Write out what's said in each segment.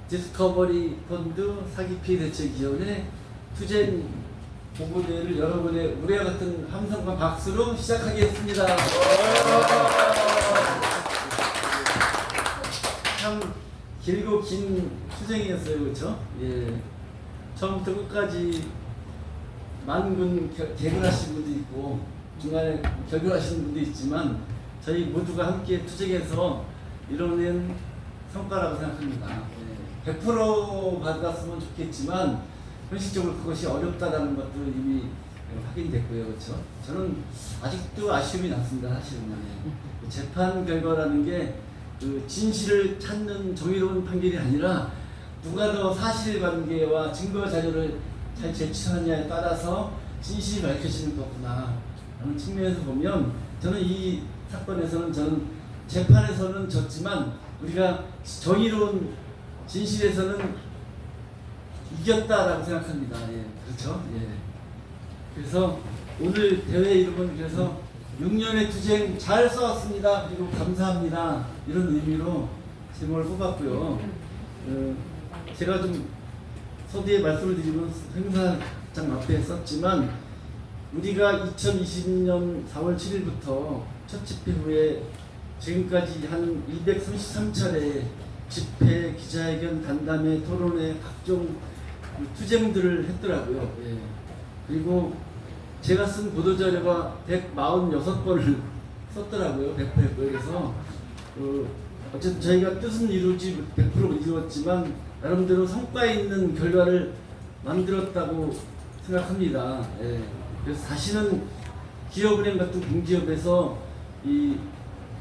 디스커버리 펀드 사기 피해 대책 위원회 투쟁 보고대회를 여러분의 우리와 같은 함성과 박수로 시작하겠습니다. 참 길고 긴 투쟁이었어요, 그렇죠? 예. 처음부터 끝까지 만군 개근하신 분도 있고 중간에 결별하시는 분도 있지만 저희 모두가 함께 투쟁해서 이뤄낸 성과라고 생각합니다. 예. 100% 받았으면 좋겠지만 현실적으로 그것이 어렵다라는 것도 이미 확인됐고요, 그렇죠? 저는 아직도 아쉬움이 남습니다, 사실은. 예. 재판 결과라는 게 그 진실을 찾는 정의로운 판결이 아니라 누가 더 사실관계와 증거 자료를 잘 제출하느냐에 따라서 진실이 밝혀지는 거구나 라는 측면에서 보면 저는 이 사건에서는 저는 재판에서는 졌지만 우리가 정의로운 진실에서는 이겼다라고 생각합니다. 예, 그렇죠? 예. 그래서 오늘 대회 이름은 그래서 6년의 투쟁 잘 싸웠습니다. 그리고 감사합니다. 이런 의미로 제목을 뽑았고요. 제가 좀 서두에 말씀을 드리면 행사장 앞에 썼지만 우리가 2020년 4월 7일부터 첫 집회 후에 지금까지 한 233차례 집회, 기자회견, 간담회, 토론회, 각종 투쟁들을 했더라고요. 예. 그리고 제가 쓴 보도자료가 146번을 썼더라고요. 100%. 그래서 어쨌든 저희가 뜻은 이루지 100% 이루었지만 나름대로 성과 있는 결과를 만들었다고 생각합니다. 예. 그래서 다시는 기업은행 같은 공기업에서 이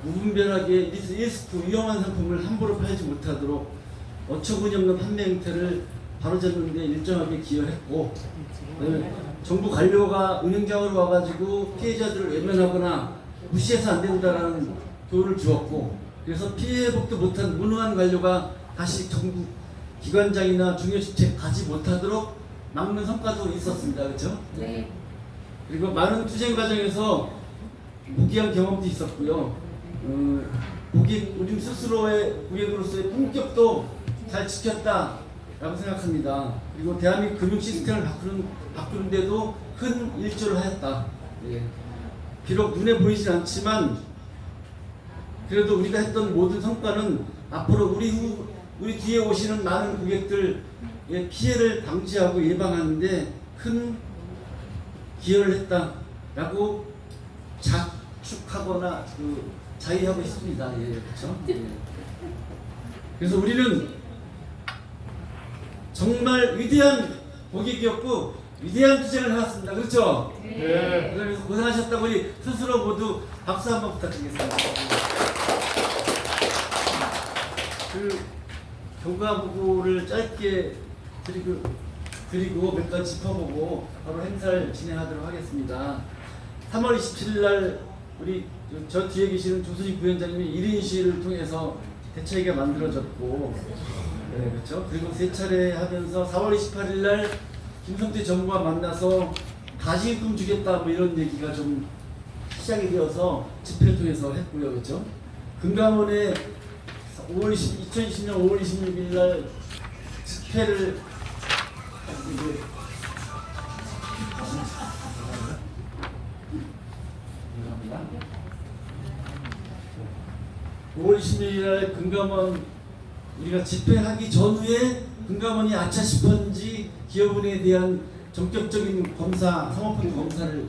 무분별하게 리스크 위험한 상품을 함부로 팔지 못하도록 어처구니 없는 판매 행태를 바로잡는 데 일정하게 기여했고, 정부 관료가 은행장으로 와가지고 피해자들을 외면하거나 무시해서 안 된다라는 교훈을 주었고, 그래서 피해 회복도 못한 무능한 관료가 다시 정부 기관장이나 중요 직책 가지 못하도록 막는 성과도 있었습니다. 그렇죠? 네. 그리고 많은 투쟁 과정에서 무기한 경험도 있었고요. 우리 스스로의 고객으로서의 품격도 잘 지켰다라고 생각합니다. 그리고 대한민국 금융 시스템을 바꾸는데도 큰 일조를 하였다. 예. 비록 눈에 보이진 않지만 그래도 우리가 했던 모든 성과는 앞으로 우리 뒤에 오시는 많은 고객들의 피해를 방지하고 예방하는데 큰 기여를 했다라고 자축하거나 자의하고 있습니다. 예, 그렇죠? 예. 그래서 우리는 정말 위대한 고객이었고 위대한 투쟁을 해왔습니다. 그렇죠? 네. 그래서 고생하셨다고 우리 스스로 모두 박수 한번 부탁드리겠습니다. 그 결과 보고를 짧게 드리고 몇 가지 짚어보고 바로 행사를 진행하도록 하겠습니다. 3월 27일 날 우리 저 뒤에 계시는 조순희 부위원장님이 1인 시위를 통해서 대책이 만들어졌고, 네, 그렇죠. 그리고 세 차례 하면서 4월 28일 날 김성태 정부와 만나서 가시금 주겠다 뭐 이런 얘기가 좀 시작이 되어서 집회를 통해서 했고요, 그렇죠. 금감원에 2020년 5월 26일 날 집회를 이제 5월 26일 날 금감원 우리가 집회하기 전후에 금감원이 아차 싶었는지 기업은행에 대한 전격적인 검사, 사모펀드 검사를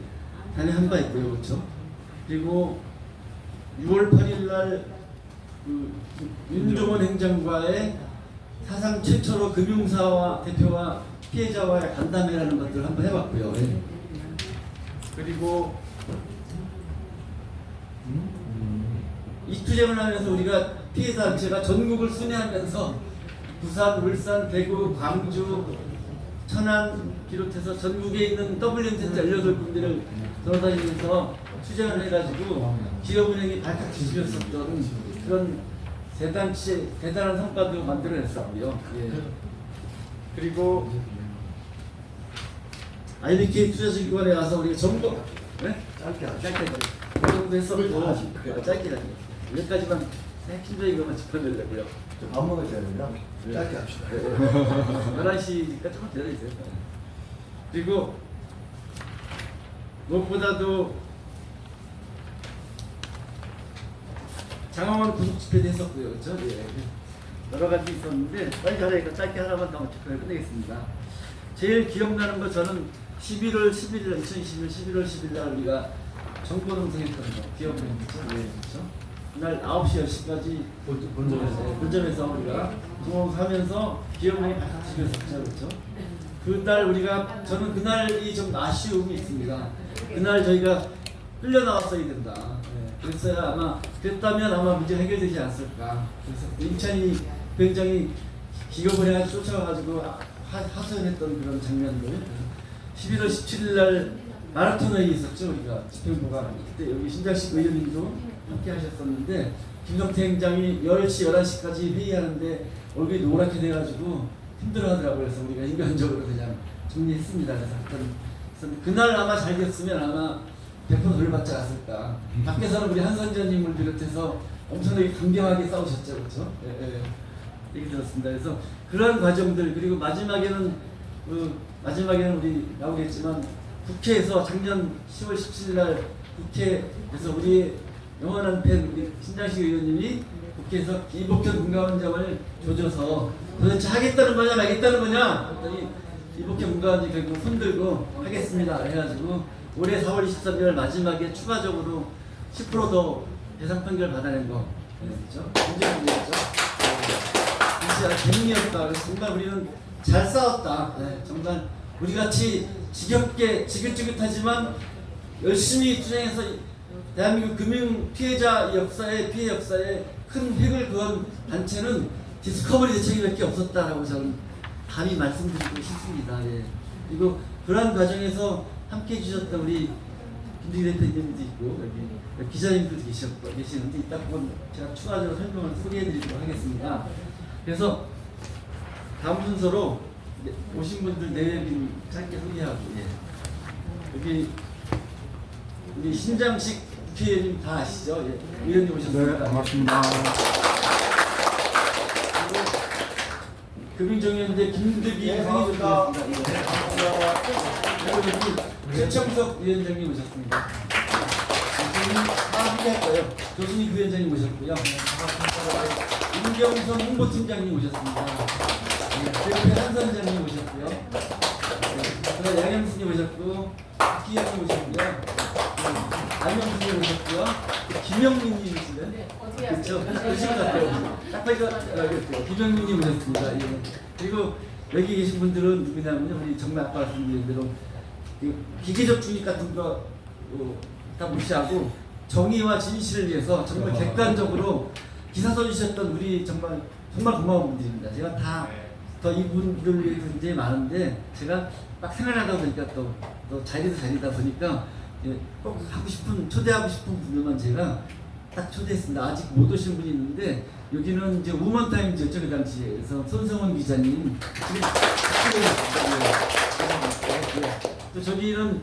단행한 바 있고요, 그렇죠? 그리고 6월 8일 날 윤종원 행장과의 사상 최초로 금융사와 대표와 피해자와의 간담회라는 것들을 한번 해봤고요. 예. 그리고 이 투쟁을 하면서 우리가 피해 단체가 전국을 순회하면서 부산, 울산, 대구, 광주, 천안 비롯해서 전국에 있는 WM센터 18군데를 돌아다니면서 투쟁을 해가지고 기업은행이 발칵 뒤집혔었던 그런 대단한 성과도 만들어냈었고요. 예. 그리고 IBK 투자증권에 와서 우리가 정보 짧게 그 정도 했었고 짧게 여기까지만 핵심적인 것만 짚어드리려고요. 밥 먹으셔야 됩니다. 짧게 합시다. 11시니까 조금 기다려주세요. 그리고 무엇보다도 장화원 구속 집회도 했었고요. 그렇죠? 예. 여러 가지 있었는데 빨리 잘하니까 짧게 하나만 더 집회를 끝내겠습니다. 제일 기억나는 거 저는 11월 11일 날 2021년 11월 10일 날 우리가 정보동생했던 거 기억나는 거죠? 네, 그렇죠? 그날 9시 10시까지 본점에서 우리가 동원하면서 기억나게 박수 치면서 그렇죠? 그날 우리가 저는 그날이 좀 아쉬움이 있습니다. 그날 저희가 끌려 나왔어야 된다. 네, 그랬어야 아마 그랬다면 아마 문제 해결되지 않았을까. 그래서 인천이 굉장히 기겁을 해가지고 쫓아가가지고 하소연했던 그런 장면들. 11월 17일 날 마라톤 회의 있었죠. 우리가 집행부가 그때 여기 신장식 의원님도 함께 하셨었는데 김성태 행장이 10시 11시까지 회의하는데 얼굴이 노랗게 돼가지고 힘들어하더라고요. 그래서 우리가 인간적으로 그냥 정리했습니다. 그래서 그날 아마 잘 됐으면 아마 100% 돌려받지 않았을까. 밖에서는 우리 한선재님을 비롯해서 엄청나게 강경하게 싸우셨죠. 그렇죠? 예, 예. 얘기 들었습니다. 그래서 그런 과정들 그리고 마지막에는 우리 나오겠지만 국회에서 작년 10월 17일 날 국회에서 우리 영원한 팬 우리 신장식 의원님이 국회에서 이복현 문가원장을 조져서 도대체 하겠다는 거냐 말겠다는 거냐 그랬더니 이복현 문가원장이 결국 손들고 하겠습니다 해가지고 올해 4월 23일 마지막에 추가적으로 10% 더 배상 판결 받아낸 거 그렇죠? 굉장히 문제였죠. 진짜 재능이었다. 그래서 정말 우리는 잘 싸웠다. 네, 정말 우리같이 지겹게 지긋지긋하지만 열심히 투쟁해서 대한민국 금융 피해자 역사의 피해 역사에 큰 획을 그은 단체는 디스커버리 대책이 없었다라고 저는 감히 말씀드리고 싶습니다. 예. 그리고 그러한 과정에서 함께 해주셨던 우리 김두기 대표님도 있고 여기 기자님들도 계시는데 이따 한번 제가 추가적으로 설명을 소개해드리도록 하겠습니다. 그래서 다음 순서로 오신 분들 내외빈 짧게 소개하고 예. 여기 우리 신장식 국회의원님 다 아시죠? 예. 의원님 오셨습니다. 네, 반갑습니다. 금융정의연대 김득이 상임위원장 그리고 여기 최청석 위원장님 오셨습니다. 조순희 부위원장님 오셨고요. 임경선 홍보팀장님 오셨습니다. 대표 한선장님 오셨고요. 양영순님 오셨고, 기현님 오셨고요. 안영순님 오셨고요. 김영민님이시네. 그렇죠. 그러신 것 같아요. 딱 보니까 김영민님 오셨습니다. 예. 그리고 여기 계신 분들은 누구냐면요. 우리 정말 아까 말씀드린 대로 기계적 중립 같은 거 다 무시하고 정의와 진실을 위해서 정말 객관적으로 기사 써주셨던 우리 정말 고마운 분들입니다. 제가 더 이분들을 위해서 굉장히 많은데 제가 막 생활하다 보니까 또 자리다 보니까 꼭 초대하고 싶은 분들만 제가 딱 초대했습니다. 아직 못 오신 분이 있는데 여기는 이제 우먼타임즈였죠 그 당시에. 그래서 손성원 기자님 또 저기는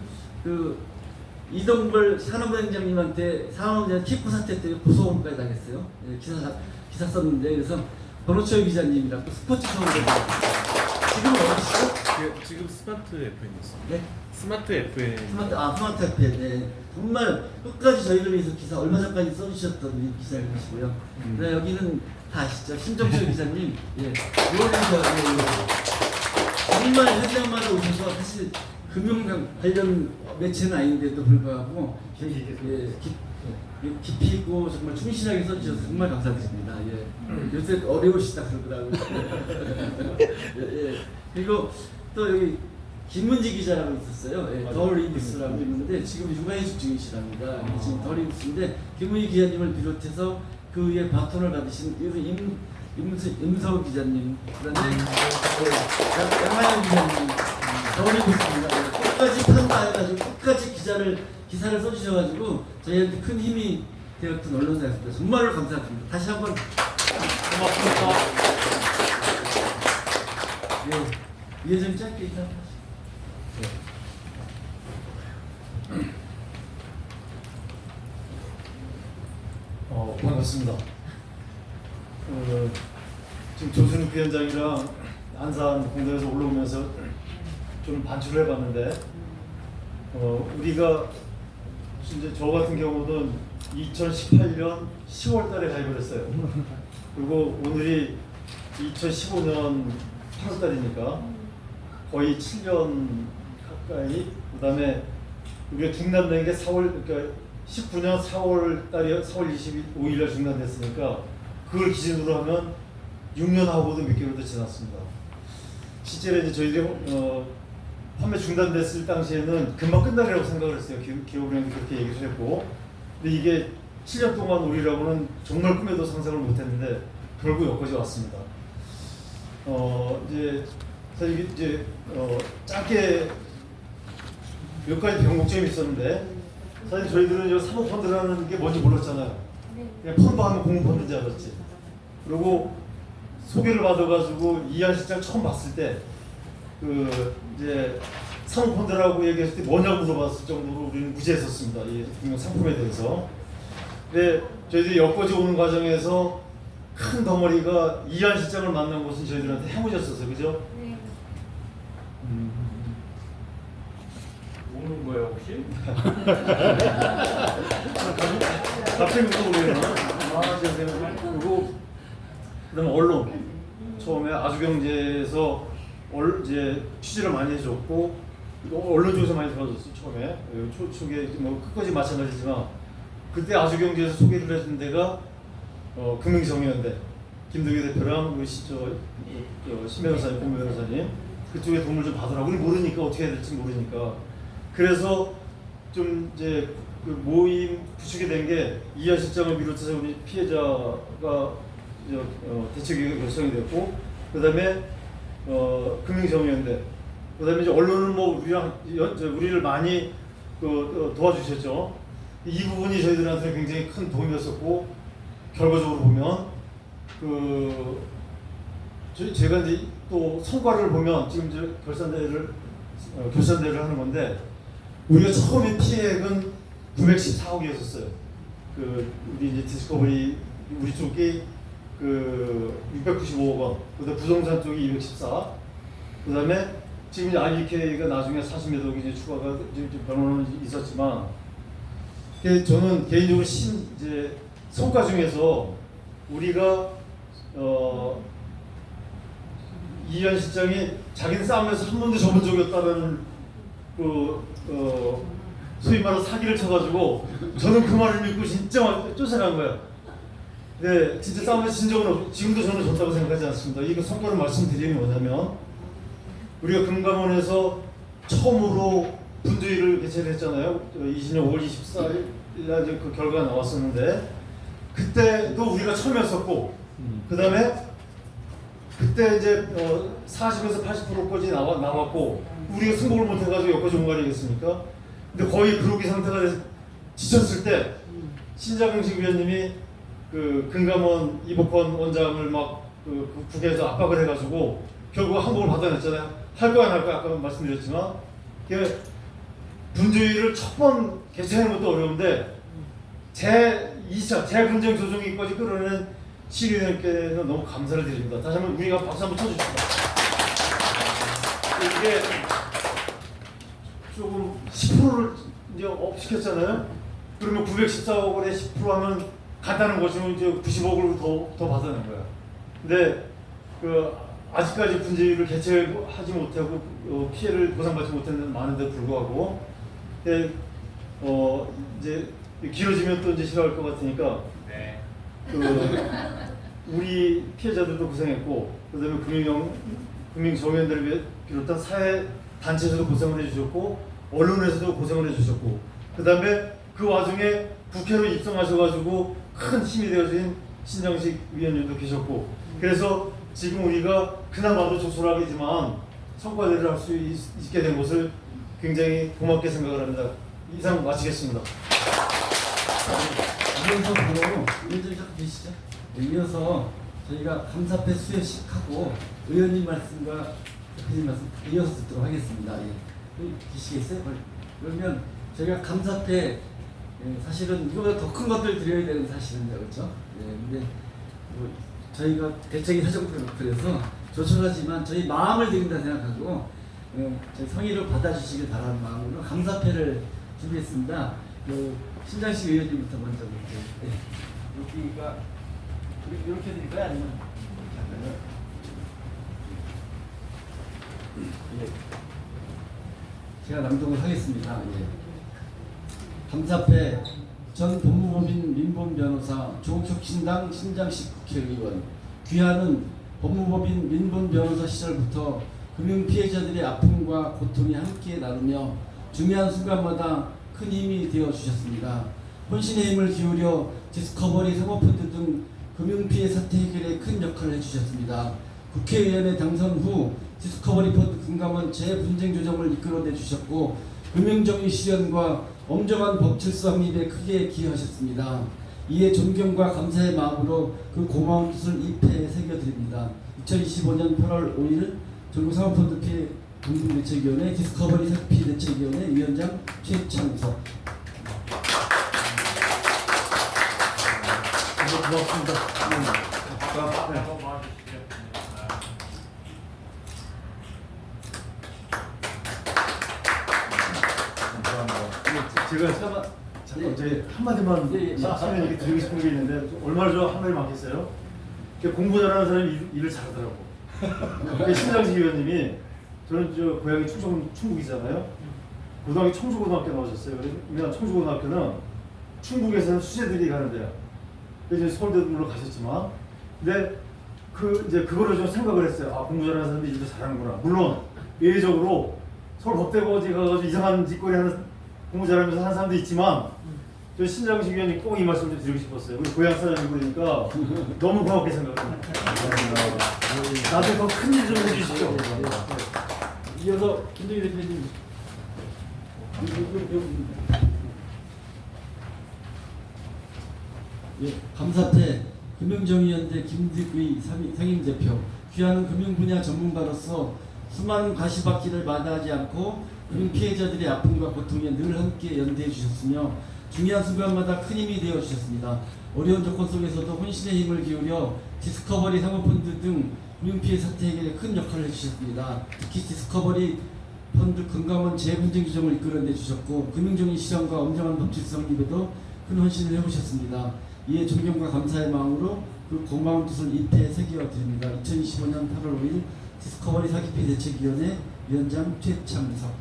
이동벌 산업은행장님한테 산업은행 키코 사태 때문에 고소까지 당했어요. 예, 기사 썼는데 그래서 권호철 기자님이랑 또 스포츠 서울에 지금 어디시죠? 지금 스마트 FM 있습니다. 네? 스마트 FM. 스마트 FM. 네. 정말 끝까지 저희를 위해서 기사 얼마 전까지 써주셨던 우리 기자님이시고요. 네, 여기는 다 아시죠? 신정철 기자님. 예. 정말 현장마다 오셔서 사실 금융 관련 매체는 아닌데도 불구하고 깊이 있고 정말 충실하게 써주셔서 정말 감사드립니다. 예. 요새 어려우시다 그러더라고요. 예. 그리고 또 여기 김문지 기자라고 있었어요. 예. 더리뉴스라고 있는데 지금 육아휴직 중이시랍니다. 지금 더리뉴스인데 김문지 기자님을 비롯해서 그 위에 바톤을 받으신 임서우 기자님, 그다음에 양하영 기자님, 더리뉴스입니다. 끝까지 판단해가지고 끝까지 기사를 써주셔가지고 저희한테 큰 힘이 되었던 언론사였습니다. 정말로 감사드립니다. 다시 한번 고맙습니다. 네, 위원장님 짧게 인사하시죠. 반갑습니다. 부위원장이랑 안산 공단에서 올라오면서 좀 반출을 해봤는데 우리가 이제 저 같은 경우는 2018년 10월달에 가입을 했어요. 그리고 오늘이 2015년 8월달이니까 거의 7년 가까이. 그다음에 우리가 중단된 게 4월, 그러니까 19년 4월달이 4월 25일날 중단됐으니까 그걸 기준으로 하면 6년하고도 몇 개월도 지났습니다. 실제로 이제 저희들이 판매 중단됐을 당시에는 금방 끝나리라고 생각을 했어요. 기업은행도 그렇게 얘기를 했고, 근데 이게 7년 동안 우리라고는 정말 꿈에도 상상을 못했는데 결국 여기까지 왔습니다. 이제 사실 이제 짧게 몇 가지 변곡점이 있었는데, 사실 저희들은 사모펀드라는 게 뭔지 몰랐잖아요. 그냥 펀드 하면 공모펀드인 줄 알았지. 그리고 소개를 받아가지고 이한 실장 처음 봤을 때 이제 사모펀드라고 얘기했을 때 뭐냐고 물어봤을 정도로 우리는 무지했었습니다. 이 금융 상품에 대해서. 근데 저희들이 엮어져 오는 과정에서 큰 덩어리가 이한 실장을 만난 것은 저희들한테 해무졌었어요. 그죠? 네. 오는 거예요 혹시? 갑자기 물어보네요. 그리고 그다음에 언론. 처음에 아주경제에서 이제 취재를 많이 해줬고, 언론 쪽에서 많이 도와줬어요. 처음에 초기에 뭐 끝까지 마찬가지지만, 그때 아주경제에서 소개를 해준 데가 금융정의연대 김동규 대표랑 우리 신 변호사님, 권 변호사님 그쪽에 도움을 좀 받으라고. 우리 모르니까 어떻게 해야 될지 모르니까. 그래서 좀 이제 그 모임 구축이 된 게 이하 실장을 비롯해서 우리 피해자가 대책이 결성이 됐고, 그다음에 금융정의연대, 그다음에 이제 언론은 뭐 우리를 많이 도와주셨죠. 이 부분이 저희들한테 굉장히 큰 도움이었었고, 결과적으로 보면 제가 이제 또 성과를 보면 지금 이제 결산대를 하는 건데, 우리가 처음에 피해액은 914억이었었어요. 우리 이제 디스커버리 우리 쪽이 695억 원, 그다음 부동산 쪽이 214, 그다음에 지금 이제 RBK가 나중에 40몇 억이 이제 추가가 이제 변호는 있었지만, 저는 개인적으로 이제 성과 중에서 우리가 이현 실장이 자기는 싸움에서 한 번도 져본 적이 없다는 소위 말해서 사기를 쳐가지고, 저는 그 말을 믿고 진짜 쫓아간 거예요. 네, 진짜 싸움에서 진 적은 없고 지금도 저는 졌다고 생각하지 않습니다. 이거 성과를 말씀드리면 뭐냐면, 우리가 금감원에서 처음으로 분주위를 개최를 했잖아요. 20년 5월 24일 날 그 결과가 나왔었는데, 그때도 우리가 처음이었었고, 그 다음에 그때 이제 40에서 80%까지 나왔고, 우리가 승복을 못해가지고 여기까지 온 거 아니겠습니까? 근데 거의 그러기 상태가 돼서 지쳤을 때 신장식 위원님이 금감원 이복헌 원장을 막 국회에서 압박을 해가지고 결국 항복을 받아냈잖아요. 할 거야 안 할 거야 아까 말씀드렸지만, 분주위를 첫 번 개최하는 것도 어려운데 제2차 재분쟁 조정위까지 끌어내는 시의원님께는 너무 감사를 드립니다. 다시 한번 우리가 박수 한번 쳐주십시다. 이게 조금 10%를 이제 업 시켰잖아요. 그러면 914억 원에 10% 하면 간단한 것이면 이제 90억을 더 받아낸 거야. 근데 아직까지 분쟁을 개최하지 못하고 피해를 보상받지 못했는 많은데 불구하고, 이제 길어지면 또 이제 싫어할 것 같으니까, 네. 우리 피해자들도 고생했고, 그다음에 금융정의연대를 비롯한 사회 단체에서도 고생을 해주셨고, 언론에서도 고생을 해주셨고, 그다음에 그 와중에 국회로 입성하셔가지고 큰 힘이 되어준 신장식 위원님도 계셨고, 그래서 지금 우리가 그나마도 조촐하게지만 성과대를 할 수 있게 된 것을 굉장히 고맙게 생각을 합니다. 이상 마치겠습니다. 이어서 바로 의원님 잠깐 계시죠? 이어서 저희가 감사패 수여식하고 의원님 말씀과 대표님 말씀 이어서 듣도록 하겠습니다. 계시겠어요? 그러면 저희가 감사패, 사실은 이거보다 더 큰 것들 드려야 되는 사실인데, 그렇죠? 근데 저희가 대책이 사정되고 그래서 조촐하지만 저희 마음을 드린다 생각하고 저희 성의를 받아주시길 바라는 마음으로 감사패를 준비했습니다. 신장식 의원님부터 먼저 볼게요. 네. 여기가 이렇게 드릴까요? 아니면 잠깐요. 예. 제가 낭독을 하겠습니다. 예. 감사패 전 법무법인 민본 변호사 조국혁 신당 신장식 국회의원 귀하는 법무법인 민본 변호사 시절부터 금융 피해자들의 아픔과 고통에 함께 나누며 중요한 순간마다 큰 힘이 되어 주셨습니다. 혼신의 힘을 기울여 디스커버리 사모펀드 등 금융 피해 사태 해결에 큰 역할을 해주셨습니다. 국회의원에 당선 후 디스커버리 펀드 금감원 재분쟁 조정을 이끌어내 주셨고 금융정의 실현과 엄정한 법 질서 확립에 크게 기여하셨습니다. 이에 존경과 감사의 마음으로 그 고마운 뜻을 입회에 새겨드립니다. 2025년 8월 5일 전국 사모펀드 피해 공동대책위원회 디스커버리 사기 대책위원회 위원장 최창석. 고맙습니다. 제가 잠깐 저희 한마디만 하면 이렇게 드리고 싶은 게 있는데 얼마나 저 한마디 많겠어요? 공부 잘하는 사람이 일을 잘하더라고. 신장식 의원님이 저는 저 고향이 충북이잖아요. 고등학교 청주고등학교 나오셨어요. 그러면 청주고등학교는 충북에서는 수재들이 가는 데야. 그래서 이제 서울대로 가셨지만, 근데 이제 그거를 좀 생각을 했어요. 아, 공부 잘하는 사람이 일도 잘하는구나. 물론 예외적으로 서울 법대거지 가가지고 이상한 짓거리 하는 공부 잘하면서 하는 사람도 있지만, 저 신장식 의원님 꼭 이 말씀 좀 드리고 싶었어요. 우리 고향 사람이고 그러니까 너무 고맙게 생각합니다. 나한테 더 큰 일 좀 해주십시오. 이어서 김정희 대표님. 예, 감사패 금융정의연대 김득의 상임대표. 귀하는 금융 분야 전문가로서 수많은 과시받기를 마다하지 않고 금융 피해자들의 아픔과 고통에 늘 함께 연대해 주셨으며 중요한 순간마다 큰 힘이 되어 주셨습니다. 어려운 조건 속에서도 혼신의 힘을 기울여 디스커버리 사모펀드 등 금융 피해 사태 해결에 큰 역할을 해주셨습니다. 특히 디스커버리 펀드 금감원 재분쟁 규정을 이끌어내 주셨고 금융정의 실현과 엄정한 법질서 확립에도 큰 헌신을 해보셨습니다. 이에 존경과 감사의 마음으로 그 고마운 뜻을 입회에 새겨드립니다. 2025년 8월 5일 디스커버리 사기피해 대책위원회 위원장 최창석.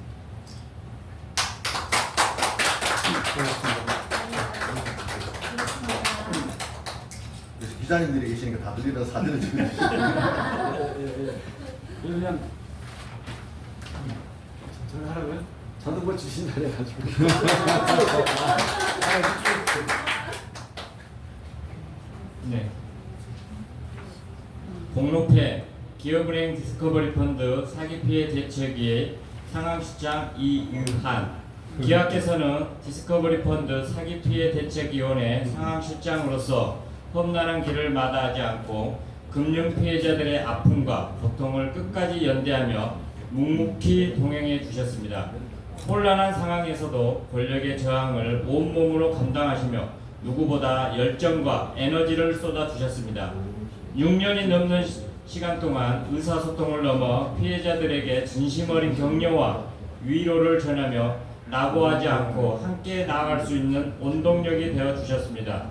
기자님들이 계시니까 다 들리다 사진을 찍으시죠. 그냥 저를 하라고요? 자동거 주신다 그래가지고. 네. 공로패 기업은행 디스커버리 펀드 사기피해 대책위의 상황실장 이유한. 기하께서는 디스커버리 펀드 사기피해 대책위원회 상황실장으로서 험난한 길을 마다하지 않고 금융 피해자들의 아픔과 고통을 끝까지 연대하며 묵묵히 동행해 주셨습니다. 혼란한 상황에서도 권력의 저항을 온몸으로 감당하시며 누구보다 열정과 에너지를 쏟아주셨습니다. 6년이 넘는 시간 동안 의사소통을 넘어 피해자들에게 진심 어린 격려와 위로를 전하며 낙오하지 않고 함께 나아갈 수 있는 원동력이 되어 주셨습니다.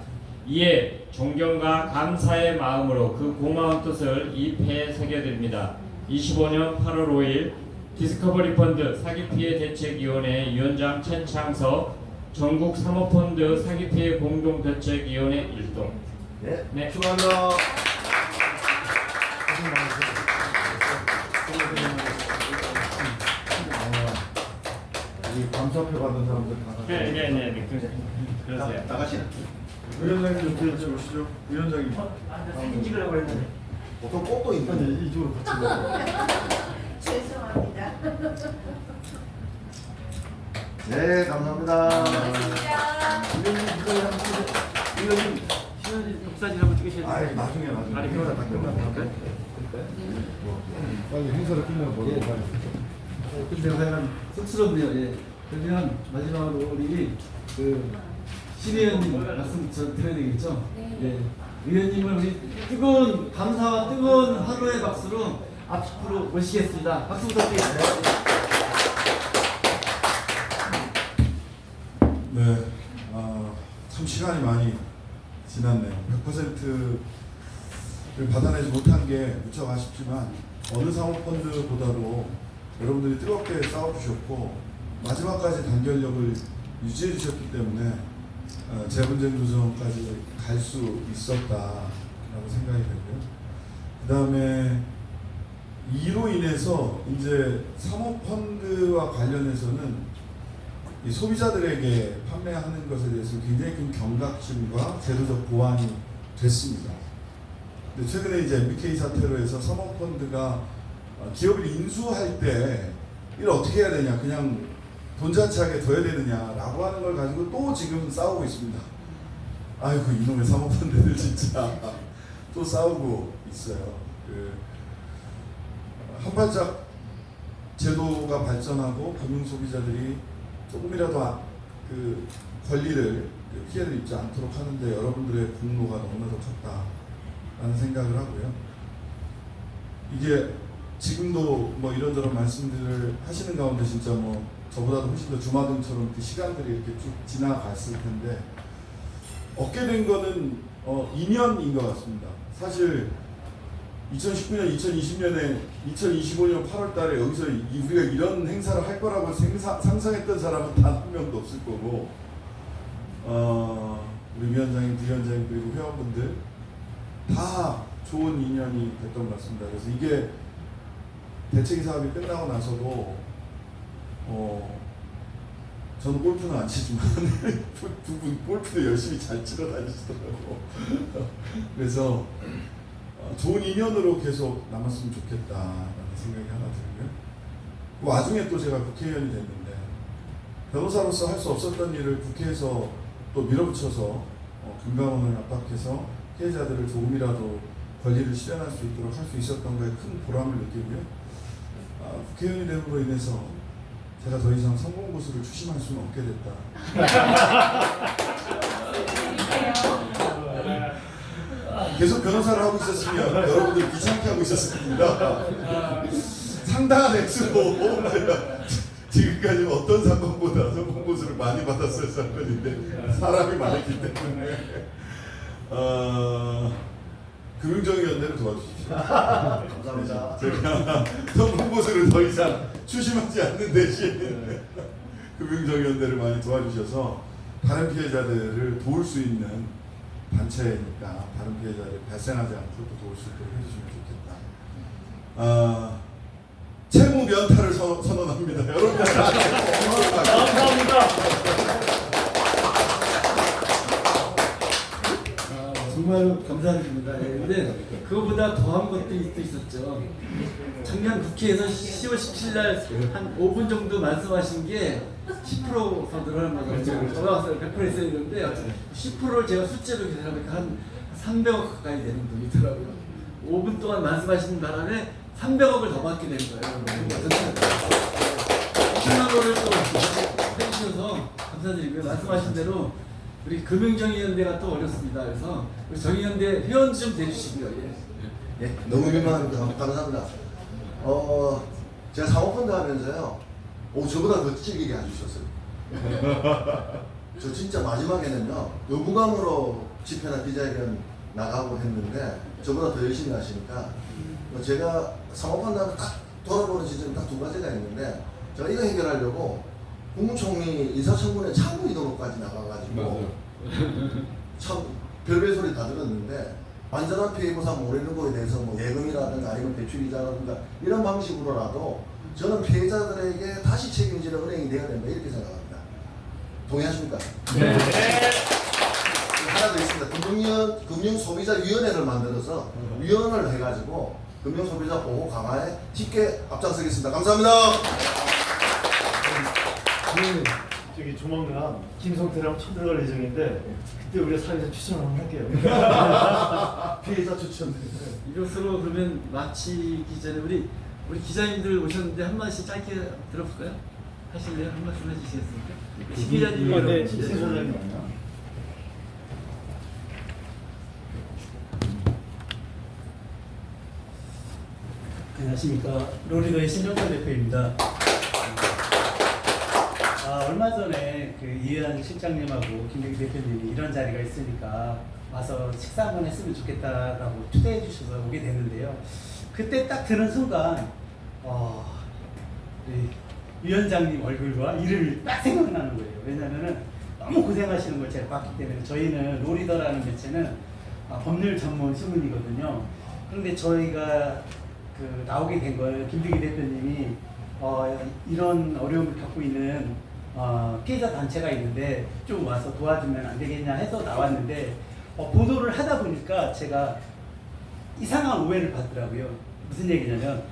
이에 존경과 감사의 마음으로 그 고마운 뜻을 입회에 새겨드립니다. 25년 8월 5일 디스커버리 펀드 사기피해 대책위원회 위원장 최창석, 전국 사모펀드 사기피해 공동대책위원회 일동. 네, 축하합니다. 이 감사표 받은 사람들 다. 네. 그러세요. 나가시나? 위원장님 좀 오시죠. 위원장님. 사진 찍으려고 했는데. 보통 꽃도 있는데 이쪽으로 같이 가요. 죄송합니다. 네, 감사합니다. 이거는 신현진 독사진 한번 찍으셔야 돼요. 아이, 나중에. 아니, 그거는 바뀌면 빨리 행사를 끝내고 보도록 하겠습니다. 근데 약간 쑥스럽네요. 예. 그러면 마지막으로 우리 그 신의원님 말씀 저 드려야 되겠죠? 네. 예. 의원님을 우리 뜨거운 감사와 뜨거운 환호의 박수로 앞으로 모시겠습니다. 박수 부탁드립니다. 네, 참 시간이 많이 지났네요. 100%를 받아내지 못한 게 무척 아쉽지만 어느 사모펀드보다도 여러분들이 뜨겁게 싸워주셨고 마지막까지 단결력을 유지해 주셨기 때문에 재분쟁 조정까지 갈 수 있었다라고 생각이 되고요. 그 다음에 이로 인해서 이제 사모펀드와 관련해서는 이 소비자들에게 판매하는 것에 대해서 굉장히 큰 경각심과 제도적 보완이 됐습니다. 근데 최근에 이제 MBK 사태로 해서 사모펀드가 기업을 인수할 때 이걸 어떻게 해야 되냐, 그냥 돈잔치하게 둬야 되느냐라고 하는 걸 가지고 또 지금 싸우고 있습니다. 아이고 이놈의 사모펀드들 진짜 또 싸우고 있어요. 한 발짝 제도가 발전하고 금융 소비자들이 조금이라도 그 권리를 피해를 입지 않도록 하는데 여러분들의 공로가 너무나도 컸다라는 생각을 하고요. 이게 지금도 뭐 이런저런 말씀들을 하시는 가운데 진짜 뭐 저보다도 훨씬 더 주마등처럼 그 시간들이 이렇게 쭉 지나갔을 텐데 얻게 된 거는 2년인 것 같습니다. 사실 2019년, 2020년에 2025년 8월 달에 여기서 우리가 이런 행사를 할 거라고 상상했던 사람은 단 한 명도 없을 거고 우리 위원장님, 부위원장님 그리고 회원분들 다 좋은 인연이 됐던 것 같습니다. 그래서 이게 대책위 사업이 끝나고 나서도 저는 골프는 안 치지만 두 분 골프도 열심히 잘 치러 다니시더라고. 그래서 좋은 인연으로 계속 남았으면 좋겠다라는 생각이 하나 들고요. 그 와중에 또 제가 국회의원이 됐는데 변호사로서 할 수 없었던 일을 국회에서 또 밀어붙여서 금감원을 압박해서 피해자들을 조금이라도 권리를 실현할 수 있도록 할 수 있었던 거에 큰 보람을 느끼고요. 국회의원이 됨으로 인해서 제가 더 이상 성공고수를 추심할 수는 없게 됐다. 계속 변호사를 하고 있었으면 여러분들 귀찮게 하고 있었습니다. 상당한 액수로 제가 지금까지 어떤 사건보다 성공고수를 많이 받았을 사건인데 사람이 많았기 때문에 금융정의연대를 도와주십시오. 감사합니다. 제가 성공고수를 더 이상 추심하지 않는 대신 금융정의연대를 많이 도와주셔서 다른 피해자들을 도울 수 있는 단체니까 다른 피해자를 발생하지 않도록 또 도울 수 있도록 해주시면 좋겠다. 채무 면탈을 선언합니다. 여러분들 감사합니다. 정말 감사드립니다. 근데 그거보다 더한 것도 있었죠. 작년 국회에서 10월 17일 날 한 5분 정도 말씀하신 게 10%더 늘어난 거죠. 돌아왔어요. 100% 있어야 되는데 10%를 제가 숫자로 계산하니까 한 300억 가까이 되는 돈이더라고요. 5분 동안 말씀하시는 바람에 300억을 더 받게 된 거예요. 10만 원을 또 해주셔서 감사드리고요. 말씀하신 대로 우리 금융정의연대가 또 어렵습니다. 그래서 우리 정의연대 회원 좀 돼주시고요. 예, 너무 민망합니다. 감사합니다. 제가 사모펀드 하면서요, 저보다 더 찔리게 해주셨어요. 저 진짜 마지막에는요, 의무감으로 집회나 기자회견 나가고 했는데, 저보다 더 열심히 하시니까, 제가 사모펀드 하면 딱 돌아보는 지점이 딱 두 가지가 있는데, 제가 이거 해결하려고 국무총리 인사청문회 참고 이동로까지 나가가지고, 참 별별 소리 다 들었는데, 완전한 피해 보상 모르는 거에 대해서 뭐 예금이라든가 아니면 대출이자라든가 이런 방식으로라도 저는 피해자들에게 다시 책임지는 은행이 되어야 된다 이렇게 생각합니다. 동의하십니까? 네. 하나 더 있습니다. 금융소비자위원회를 만들어서 위원을 해가지고 금융소비자 보호 강화에 깊게 앞장서겠습니다. 감사합니다. 저기 조만간 김성태랑 첫 들어갈 예정인데 그때 우리가 사회에서 추천을 한번 할게요. 피해자 추천. 이것으로 그러면 마치기 전에 우리 기자님들 오셨는데 한 말씩 짧게 들어볼까요? 하실래요? 한 말씀 해주시겠습니까? 시 기자님이 네, 신 소장님. 안녕하십니까. 로리더의 신정선 대표입니다. 얼마 전에 그 이해한 실장님하고 김백기 대표님이 이런 자리가 있으니까 와서 식사 한번 했으면 좋겠다라고 초대해 주셔서 오게 됐는데요. 그때 딱 드는 순간 우리 위원장님 얼굴과 이름이 딱 생각나는 거예요. 왜냐면은 너무 고생하시는 걸 제가 봤기 때문에. 저희는 로리더라는 매체는 법률 전문 신문이거든요. 그런데 저희가 그 나오게 된 거예요. 김백기 대표님이 이런 어려움을 겪고 있는 피해자 단체가 있는데 좀 와서 도와주면 안 되겠냐 해서 나왔는데 보도를 하다 보니까 제가 이상한 오해를 받더라고요. 무슨 얘기냐면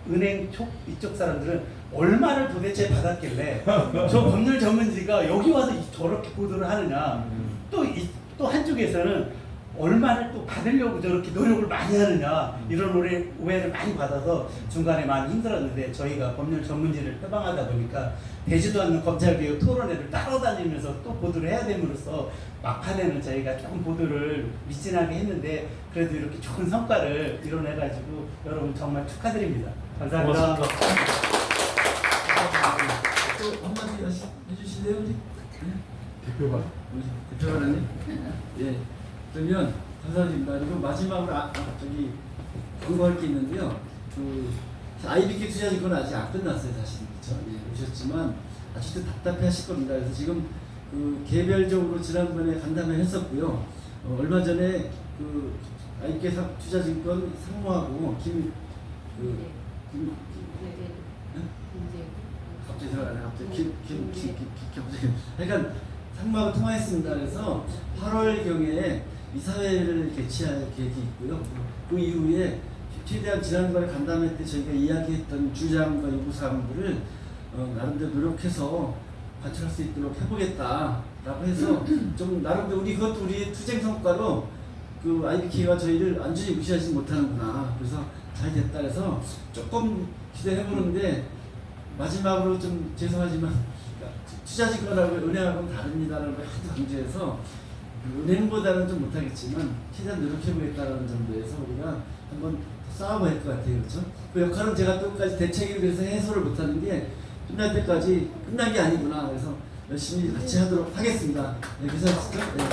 은행 이쪽 사람들은 얼마를 도대체 받았길래 저 법률 전문지가 여기 와서 저렇게 보도를 하느냐, 또 한쪽에서는 얼마를 또 받으려고 저렇게 노력을 많이 하느냐, 이런 오해를 많이 받아서 중간에 많이 힘들었는데, 저희가 법률 전문지를 표방하다 보니까 되지도 않는 검찰개혁 토론회를 따라다니면서 또 보도를 해야 됨으로써 막판에는 저희가 조금 보도를 미진하게 했는데 그래도 이렇게 좋은 성과를 이뤄내가지고 여러분 정말 축하드립니다. 감사합니다. 또 한마디 해주실래요, 우리? 대표가 대표관님? 예. 그러면 감사드립니다. 그리고 마지막으로 저기 광고할 게 있는데요. 그 IBK 투자증권은 아직 안 끝났어요, 사실은. 그렇죠? 예, 오셨지만 아직도 답답해하실 겁니다. 그래서 지금 그 개별적으로 지난번에 간담회 했었고요. 얼마 전에 그 IBK 투자증권 상무하고 갑자기 생각나네. 갑자기 그러니까 상무하고 통화했습니다. 그래서 8월경에 이사회를 개최할 계획이 있고요. 그 이후에 최대한 지난번에 간담회 때 저희가 이야기했던 주장과 요구사항들을 나름대로 노력해서 관철할 수 있도록 해보겠다라고 해서 좀 나름대로 그것도 우리의 투쟁 성과로 그 IBK가 저희를 완전히 무시하지 못하는구나. 그래서 잘 됐다 해서 조금 기대해보는데, 마지막으로 좀 죄송하지만 투자증권하고 은행하고는 다릅니다라는 걸 하도 강조해서 은행보다는 좀 못하겠지만 최대한 노력해보겠다는 정도에서 우리가 한번 싸워봐야 할 것 같아요. 그렇죠? 그 역할은 제가 또 끝까지 대책에 대해서 해소를 못하는 게 끝날 때까지 끝난 게 아니구나. 그래서 열심히 같이 하도록 하겠습니다. 네, 괜찮으시죠? 네.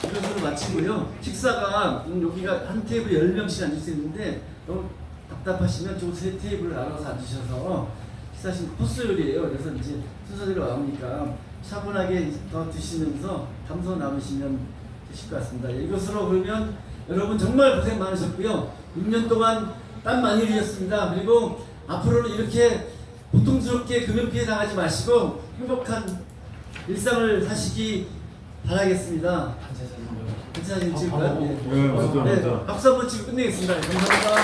이것으로 마치고요. 식사가 여기가 한 테이블에 10명씩 앉을 수 있는데 너무 답답하시면 좀 세 테이블을 나눠서 앉으셔서 식사하시는 코스 요리예요. 그래서 이제 순서대로 나오니까 차분하게 더 드시면서 담소 나누시면 되실 것 같습니다. 이것으로 그러면 여러분 정말 고생 많으셨고요. 6년 동안 땀 많이 흘리셨습니다. 그리고 앞으로는 이렇게 고통스럽게 금융피해 당하지 마시고 행복한 일상을 사시기 바라겠습니다. 괜찮으신 찍을까요? 네, 감사합니다. 박수 한번 치고 끝내겠습니다. 감사합니다.